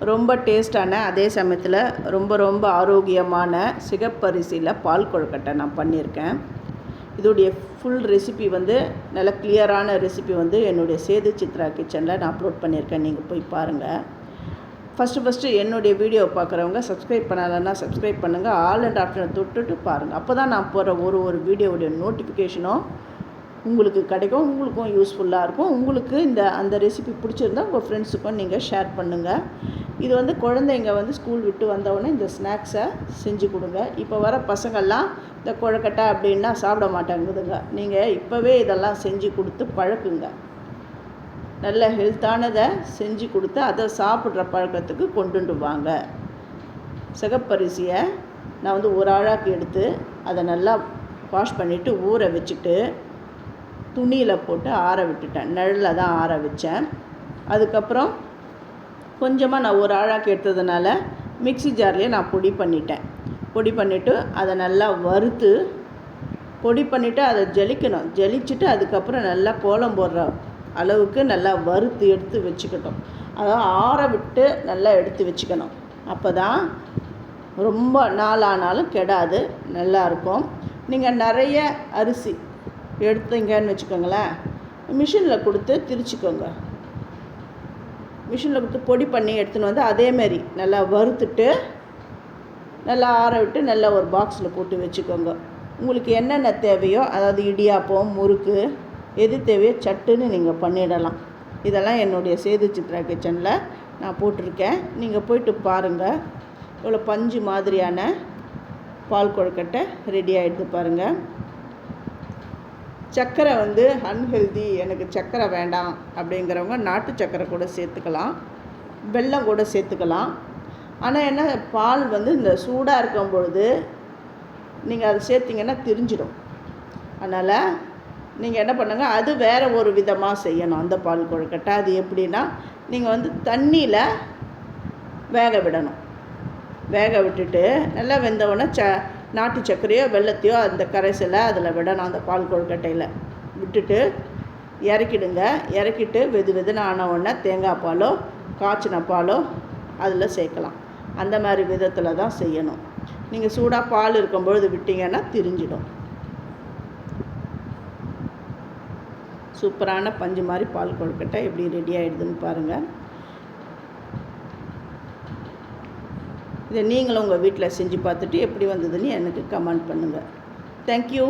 ரொம்ப டேஸ்டான அதே சமயத்தில் ரொம்ப ரொம்ப ஆரோக்கியமான சிகப்பரிசியில் பால் கொழுக்கட்டை நான் பண்ணியிருக்கேன். இதோடைய ஃபுல் ரெசிபி வந்து நல்ல கிளியரான ரெசிபி வந்து என்னுடைய சேது சித்ரா கிச்சனில் நான் அப்லோட் பண்ணியிருக்கேன். நீங்கள் போய் பாருங்கள். ஃபஸ்ட்டு என்னுடைய வீடியோ பார்க்குறவங்க சப்ஸ்கிரைப் பண்ணலைன்னா சப்ஸ்கிரைப் பண்ணுங்கள். ஆல் அண்ட் ஆப்ஷனை தொட்டுட்டு பாருங்கள். அப்போ தான் நான் போகிற ஒரு வீடியோவுடைய நோட்டிஃபிகேஷனும் உங்களுக்கு கிடைக்கும். உங்களுக்கும் யூஸ்ஃபுல்லாக இருக்கும். உங்களுக்கு அந்த ரெசிபி பிடிச்சிருந்தா உங்கள் ஃப்ரெண்ட்ஸுக்கும் நீங்கள் ஷேர் பண்ணுங்கள். இது வந்து குழந்தைங்க வந்து ஸ்கூல் விட்டு வந்தவுடனே இந்த ஸ்நாக்ஸை செஞ்சு கொடுங்க. இப்போ வர பசங்கள்லாம் இந்த கொழுக்கட்டை அப்படின்னா சாப்பிட மாட்டாங்குதுங்க. நீங்கள் இப்போவே இதெல்லாம் செஞ்சு கொடுத்து பழக்குங்க. நல்ல ஹெல்த்தானதை செஞ்சு கொடுத்து அதை சாப்பிட்ற பழக்கத்துக்கு கொண்டுட்டு வாங்க. சிகப்பரிசியை நான் வந்து ஒரு ஆழாக்கு எடுத்து அதை நல்லா வாஷ் பண்ணிவிட்டு ஊற வச்சுட்டு துணியில் போட்டு ஆற விட்டுட்டேன். நிழலில் தான் ஆற வச்சேன். அதுக்கப்புறம் கொஞ்சமாக நான் ஒரு ஆழாக்கு எடுத்ததுனால மிக்ஸி ஜார்லேயே நான் பொடி பண்ணிவிட்டு அதை நல்லா வறுத்து பொடி பண்ணிவிட்டு அதை ஜலிக்கணும். ஜலிச்சுட்டு அதுக்கப்புறம் நல்லா கோலம் போடுற அளவுக்கு நல்லா வறுத்து எடுத்து வச்சுக்கிட்டோம். அதாவது ஆற விட்டு நல்லா எடுத்து வச்சுக்கணும். அப்போ தான் ரொம்ப நாள் ஆனாலும் கெடாது, நல்லாயிருக்கும். நீங்கள் நிறைய அரிசி எடுத்தீங்கன்னு வச்சுக்கோங்களேன், மிஷினில் கொடுத்து திரிச்சிக்கோங்க. மிஷினில் கொடுத்து பொடி பண்ணி எடுத்துன்னு வந்து அதேமாரி நல்லா வறுத்துட்டு நல்லா ஆற விட்டு நல்லா ஒரு பாக்ஸில் போட்டு வச்சுக்கோங்க. உங்களுக்கு என்னென்ன தேவையோ, அதாவது இடியாப்பம், முறுக்கு எது தேவையோ சட்டுன்னு நீங்கள் பண்ணிடலாம். இதெல்லாம் என்னுடைய சேது சித்ரா கிச்சனில் நான் போட்டிருக்கேன். நீங்கள் போய்ட்டு பாருங்கள். இவ்வளோ பஞ்சு மாதிரியான பால் கொழுக்கட்டை ரெடி ஆகிடுது பாருங்கள். சர்க்கரை வந்து அன்ஹெல்தி, எனக்கு சர்க்கரை வேண்டாம் அப்படிங்கிறவங்க நாட்டு சர்க்கரை கூட சேர்த்துக்கலாம், வெல்லம் கூட சேர்த்துக்கலாம். ஆனால் என்ன, பால் வந்து இந்த சூடாக இருக்கும் பொழுது நீங்கள் அதை சேர்த்திங்கன்னா திரிஞ்சிடும். அதனால் நீங்கள் என்ன பண்ணுங்கள், அது வேறு ஒரு விதமாக செய்யணும். அந்த பால் கொழுக்கட்டை அது எப்படின்னா, நீங்கள் வந்து தண்ணியில் வேக விடணும். வேக விட்டுட்டு நல்லா வெந்தவுடனே நாட்டு சர்க்கரையோ வெல்லத்தையோ அந்த கரைசலை அதில் விடணும். அந்த பால் கொழுக்கட்டையில் விட்டுட்டு இறக்கிடுங்க. இறக்கிட்டு வெதுன்னு ஆன உடனே தேங்காய் பாலோ காய்ச்சின பாலோ அதில் சேர்க்கலாம். அந்த மாதிரி விதத்தில் தான் செய்யணும். நீங்கள் சூடாக பால் இருக்கும்பொழுது விட்டிங்கன்னா திரிஞ்சிடும். சூப்பரான பஞ்சு மாதிரி பால் கொழுக்கட்டை எப்படி ரெடி ஆகிடுதுன்னு பாருங்கள். இதை நீங்களும் உங்கள் வீட்டில் செஞ்சு பார்த்துட்டு எப்படி வந்ததுன்னு எனக்கு கமெண்ட் பண்ணுங்கள். தேங்க்யூ.